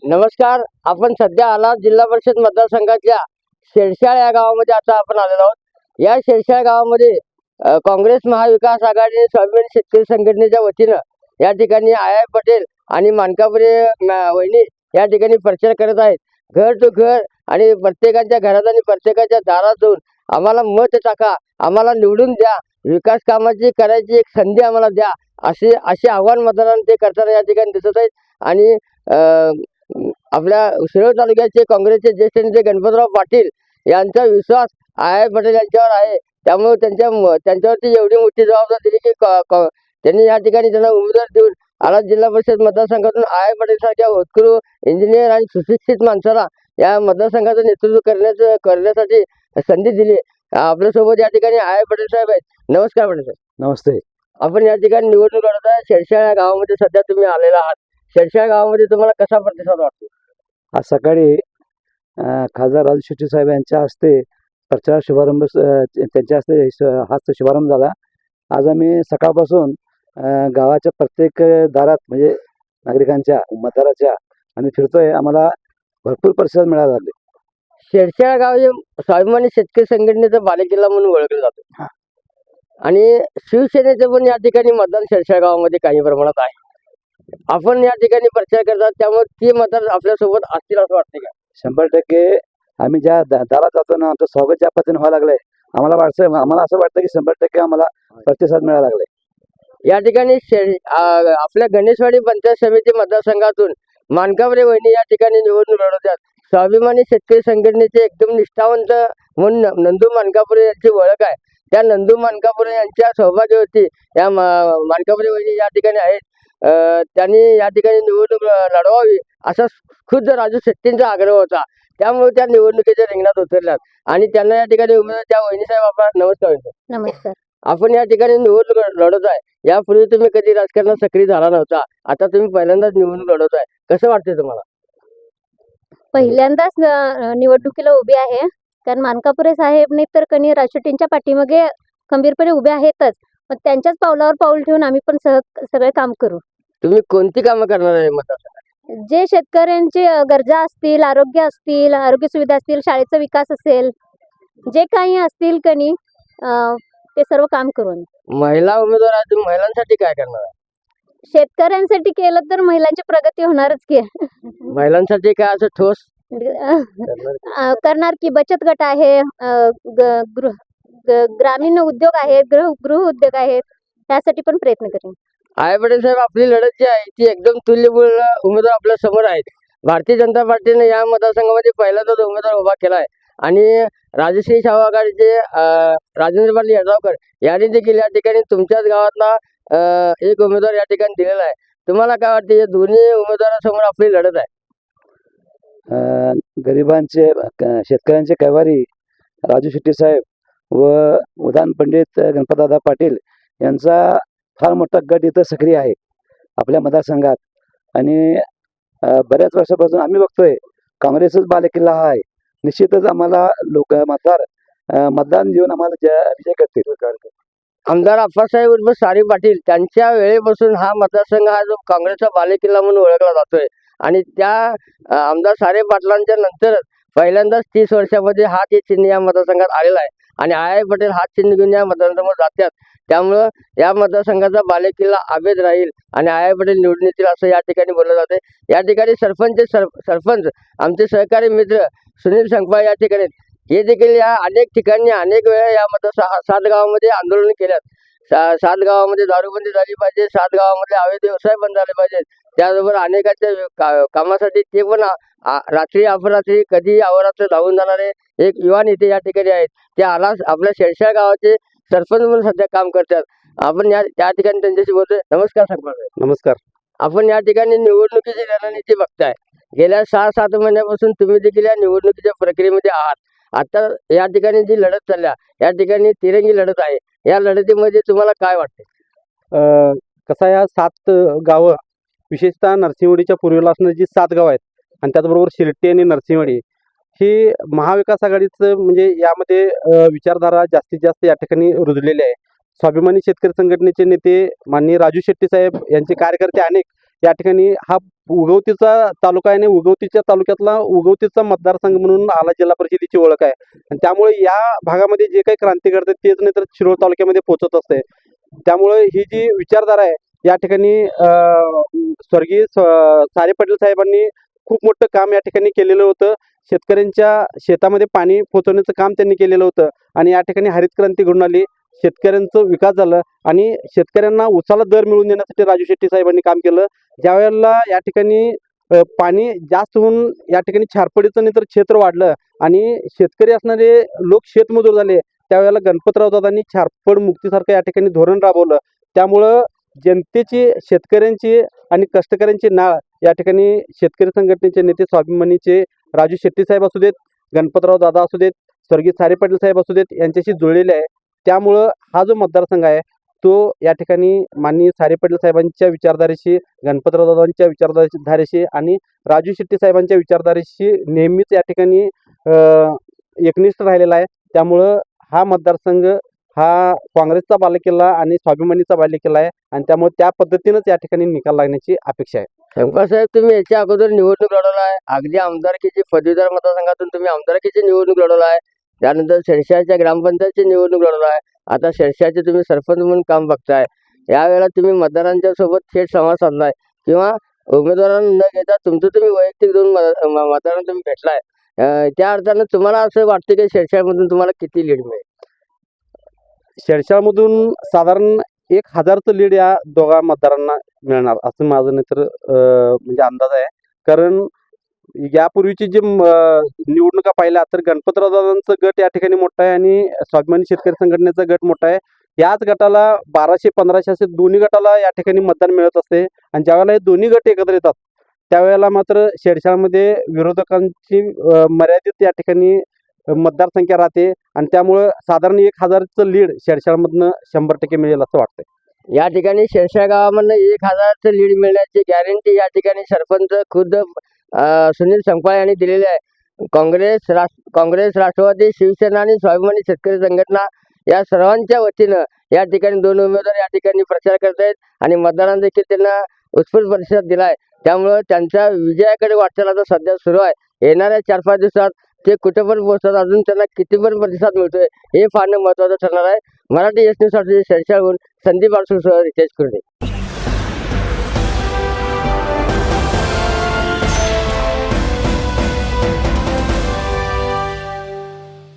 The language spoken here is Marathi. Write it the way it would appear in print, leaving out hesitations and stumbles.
नमस्कार. आपण सध्या आलात जिल्हा परिषद मतदारसंघातल्या शेरशाळ या गावामध्ये आता आपण आलेलो आहोत. या शेरशाळ गावामध्ये काँग्रेस महाविकास आघाडी स्वाभिमानी शेतकरी संघटनेच्या वतीनं या ठिकाणी आय पटेल आणि मानकापुरे वहिनी या ठिकाणी प्रचार करत आहेत. घर टू घर आणि प्रत्येकाच्या घरात आणि प्रत्येकाच्या दारात जाऊन आम्हाला मत टाका, आम्हाला निवडून द्या, विकास कामाची करायची एक संधी आम्हाला द्या, असे आव्हान मतदारांना ते करताना या ठिकाणी दिसत आहेत. आणि आपल्या शिरोळ तालुक्याचे काँग्रेसचे ज्येष्ठ नेते गणपतराव पाटील यांचा विश्वास आय पटेल यांच्यावर आहे. त्यामुळे त्यांच्यावरती एवढी मोठी जबाबदारी दिली की त्यांनी या ठिकाणी त्यांना उमेदवार देऊन आला जिल्हा परिषद मतदारसंघातून आय पटेल सारख्या होतकरू इंजिनियर आणि सुशिक्षित माणसाला या मतदारसंघाचं नेतृत्व करण्यासाठी संधी दिली. आपल्यासोबत या ठिकाणी आय पटेल साहेब आहेत. नमस्कार पटेल साहेब. नमस्ते. आपण या ठिकाणी निवडणूक लढत आहे. शेरशाळ या गावामध्ये सध्या तुम्ही आलेला आहात. शेरशाळ गावामध्ये तुम्हाला कसा प्रतिसाद वाटतो? आज सकाळी खासदार राजू शेट्टी साहेब यांच्या हस्ते प्रचार शुभारंभ त्यांच्या हस्ते शुभारंभ झाला. आज आम्ही सकाळपासून गावाच्या प्रत्येक दारात म्हणजे नागरिकांच्या मतदाराच्या आम्ही फिरतोय. आम्हाला भरपूर प्रतिसाद मिळाला लागले. शेरशाळ गाव हे स्वाभिमानी शेतकरी संघटनेचा बालेकिल्ला म्हणून ओळखलं जातं आणि शिवसेनेचं पण या ठिकाणी मतदान शेरशाळ गावामध्ये काही प्रमाणात आहे. आपण या ठिकाणी प्रचार करतात, त्यामुळे ते मतदार आपल्यासोबत असतील असं वाटते का? 100% आम्ही ज्या दारात जातो ना, आमचं स्वागत ज्या पद्धतीने व्हायला लागलंय, आम्हाला असं वाटतं की 100% आम्हाला प्रतिसाद मिळायला लागलाय. या ठिकाणी आपल्या गणेशवाडी पंचायत समिती मतदारसंघातून मानकापुरे वहिनी या ठिकाणी निवडणूक लढवतात. स्वाभिमानी शेतकरी संघटनेचे एकदम निष्ठावंत म्हणून नंदू मानकापुरे यांची ओळख आहे. त्या नंदू मानकापुरे यांच्या सौभाग्यवती या मानकापुरे वहिनी या ठिकाणी आहेत. त्यांनी या ठिकाणी निवडणूक लढवावी असा खुद्द राजू शेट्टींचा आग्रह होता. त्यामुळे त्या निवडणुकीच्या रिंगणात उतरल्यात आणि त्यांना या ठिकाणी उमेदवार त्या वहिनी साहेब आपला नमस्कार. नमस्कार. आपण या ठिकाणी निवडणूक लढत आहे. यापूर्वी तुम्ही कधी राजकारणात सक्रिय झाला नव्हता, आता तुम्ही पहिल्यांदाच निवडणूक लढवत आहे. कसं वाटतंय तुम्हाला? पहिल्यांदाच निवडणुकीला उभी आहे. कारण मानकापुरे साहेबने तर कणी राजशेट्टींच्या पाठीमागे खंबीरपणे उभे आहेतच. मग त्यांच्याच पावलावर पाऊल ठेवून आम्ही पण सगळे काम करू. तुम्ही कोणती कामं करणार आहे मतदारसंघात? जे शेतकऱ्यांची गरजा असतील, आरोग्य असतील, आरोग्य सुविधा असतील, शाळेचा विकास असेल, जे काही असतील कणी ते सर्व काम करून. महिला उमेदवार आहे, तुम्ही महिलांसाठी काय करणार आहे? शेतकऱ्यांसाठी केलं तर महिलांची प्रगती होणारच की. महिलांसाठी काय असं ठोस करणार की बचत गट आहे, ग्रामीण उद्योग आहेत, गृह उद्योग आहेत, त्यासाठी पण प्रयत्न करेन. आय पटेल साहेब, आपली लढत जी आहे ती एकदम तुल्यबळ उमेदवार आपल्या समोर आहेत. भारतीय जनता पार्टीने या मतदारसंघामध्ये पहिल्यांदाच उमेदवार उभा केला आहे आणि राजश्री शाहू आघाडीचे राजेंद्र पाटील यड्रावकर यांनी देखील या ठिकाणी तुमच्याच गावातला एक उमेदवार या ठिकाणी दिलेला आहे. तुम्हाला काय वाटते, या दोन्ही उमेदवारांसमोर आपली लढत आहे? गरिबांचे शेतकऱ्यांचे कैवारी राजू शेट्टी साहेब व उदान पंडित गणपतदादा पाटील यांचा फार मोठा गट इथं सक्रिय आहे आपल्या मतदारसंघात. आणि बऱ्याच वर्षापासून आम्ही बघतोय काँग्रेसच बालेकिल्ला हा आहे. निश्चितच आम्हाला मतदान देऊन आम्हाला विजय करतील. आमदार आप्पासाहेब उर्फ सारी पाटील त्यांच्या वेळेपासून हा मतदारसंघ हा जो काँग्रेसचा बालेकिल्ला म्हणून ओळखला जातोय आणि त्या आमदार सारे पाटलांच्या नंतर पहिल्यांदाच 30 वर्षामध्ये हा ते चिन्ह या मतदारसंघात आलेला आहे आणि आय पटेल हात चिन्ह घेऊन या मतदारसंघात जातात. त्यामुळं या मतदारसंघाचा बालेकिल्ला अभेद राहील आणि आय पटेल निवडून येतील असं या ठिकाणी बोललं जाते. या ठिकाणी सरपंच आमचे सहकारी मित्र सुनील संकपाळ या ठिकाणी हे देखील या अनेक ठिकाणी अनेक वेळा या 7 गावामध्ये आंदोलन केल्यात. 7 गावामध्ये दारूबंदी झाली पाहिजे, 7 गावामध्ये अवैध व्यवसाय बंद झाले पाहिजेत. त्याचबरोबर अनेकांच्या कामासाठी ते पण रात्री अपरात्री कधी अवरात्र धावून जाणारे एक युवा नेते या ठिकाणी आहेत. ते आपल्या शेरशाळ गावाचे सरपंच म्हणून सध्या काम करतात. आपण त्या ठिकाणी त्यांच्याशी बोलतोय. नमस्कार सरपंच. नमस्कार. आपण या ठिकाणी निवडणुकीची रणनीती बघताय. गेल्या 6-7 महिन्यापासून तुम्ही देखील या निवडणुकीच्या प्रक्रियेमध्ये आहात. आता या ठिकाणी जी लढत चालल्या, या ठिकाणी तिरंगी लढत आहे. या लढतीमध्ये तुम्हाला काय वाटते? कसा या 7 गावं विशेषतः नरसिंहवाडीच्या पूर्वेला असणारी जी 7 गावं आहेत आणि त्याचबरोबर शिरटी आणि नरसिंहवाडी ही महाविकास आघाडीचं म्हणजे यामध्ये विचारधारा जास्तीत जास्त या ठिकाणी रुजलेली आहे. स्वाभिमानी शेतकरी संघटनेचे नेते माननीय राजू शेट्टी साहेब यांचे कार्यकर्ते अनेक या ठिकाणी हा उगवतीचा तालुका आहे आणि उगवतीच्या तालुक्यातला उगवतीचा मतदारसंघ म्हणून आला जिल्हा परिषदेची ओळख आहे. आणि त्यामुळे या भागामध्ये जे काही क्रांती घडते तेच नाही तर शिरोळ तालुक्यामध्ये पोहोचत असते. त्यामुळे ही जी विचारधारा आहे या ठिकाणी स्वर्गीय सारे पाटील साहेबांनी खूप मोठं काम या ठिकाणी केलेलं होतं. शेतकऱ्यांच्या शेतामध्ये पाणी पोहोचवण्याचं काम त्यांनी केलेलं होतं आणि या ठिकाणी हरित क्रांती घडून आली. शेतकऱ्यांचं विकास झालं आणि शेतकऱ्यांना उसाला दर मिळवून देण्यासाठी राजू शेट्टी साहेबांनी काम केलं. ज्या वेळेला या ठिकाणी पाणी जास्त होऊन या ठिकाणी छारपडीचं नाही तर क्षेत्र वाढलं आणि शेतकरी असणारे लोक शेतमजूर झाले, त्यावेळेला गणपतराव दादांनी छारपड मुक्तीसारखं या ठिकाणी धोरण राबवलं. त्यामुळं जनतेची, शेतकऱ्यांची आणि कष्टकऱ्यांची नाळ या ठिकाणी शेतकरी संघटनेचे नेते स्वाभिमानीचे राजू शेट्टी साहेब असू देत, गणपतराव दादा असू देत, स्वर्गीय सारे पाटील साहेब असू देत यांच्याशी जुळलेले आहे. त्यामुळं हा जो मतदारसंघ आहे तो या ठिकाणी माननीय सारे पाटील साहेबांच्या विचारधारेशी, गणपतराव दादांच्या विचारधारेशी आणि राजू शेट्टी साहेबांच्या विचारधारेशी नेहमीच या ठिकाणी एकनिष्ठ राहिलेला आहे. त्यामुळं हा मतदारसंघ हा काँग्रेसचा बालेकिल्ला आणि स्वाभिमानीचा बालेकिल्ला आहे आणि त्यामुळे त्या पद्धतीनंच या ठिकाणी निकाल लागण्याची अपेक्षा आहे. शंकर साहेब, तुम्ही याच्या अगोदर निवडणूक लढवला आहे. अगदी आमदारकीची पदवीधर मतदारसंघातून तुम्ही आमदारकीची निवडणूक लढवला आहे. त्यानंतर शेरशाळच्या ग्रामपंचायतची निवडणूक लढवला आहे. आता शेरशाळचे तुम्ही सरपंच म्हणून काम बघताय. यावेळेला तुम्ही मतदारांच्या सोबत थेट संवाद साधलाय किंवा उमेदवारांना न घेता तुमचं तुम्ही वैयक्तिक दोन मतदारांना तुम्ही भेटलाय. त्या अर्थानं तुम्हाला असं वाटतं की शेरशाळमधून तुम्हाला किती लीड मिळेल? शेरशाळमधून साधारण 1000चं लीड या दोघा मतदारांना मिळणार असं माझं नाही तर म्हणजे अंदाज आहे. कारण यापूर्वीची जी निवडणुका पाहिल्या तर गणपतराव दादांचं गट या ठिकाणी मोठा आहे आणि स्वाभिमानी शेतकरी संघटनेचा गट मोठा आहे. याच गटाला 1200-1500 असे दोन्ही गटाला या ठिकाणी मतदान मिळत असते आणि ज्यावेळेला हे दोन्ही गट एकत्र येतात त्यावेळेला मात्र शेरशाळमध्ये विरोधकांची मर्यादित या ठिकाणी मतदारसंख्या राहते आणि त्यामुळं साधारण 1000चं लीड शेरशाळमधनं 100% मिळेल असं वाटतंय. या ठिकाणी शेरशाळ गावामधनं 1000चं लीड मिळण्याची गॅरंटी या ठिकाणी सरपंच खुद सुनील संकपाळ यांनी दिलेली आहे. काँग्रेस, राष्ट्रवादी, शिवसेना आणि स्वाभिमानी शेतकरी संघटना या सर्वांच्या वतीनं या ठिकाणी दोन उमेदवार या ठिकाणी प्रचार करत आहेत आणि मतदारांना देखील त्यांना उत्स्फूर्त प्रतिसाद दिलाय. त्यामुळं त्यांच्या विजयाकडे वाटचाल आता सध्या सुरू आहे. येणाऱ्या 4-5 दिवसात ते कुठे पण पोहोचतात, अजून त्यांना किती पण प्रतिसाद मिळतोय हे पाहणं महत्त्वाचं ठरणार आहे. मराठी न्यूजसाठी शेरशाळहून संदीप आरसूसह रितेश कुर्डे.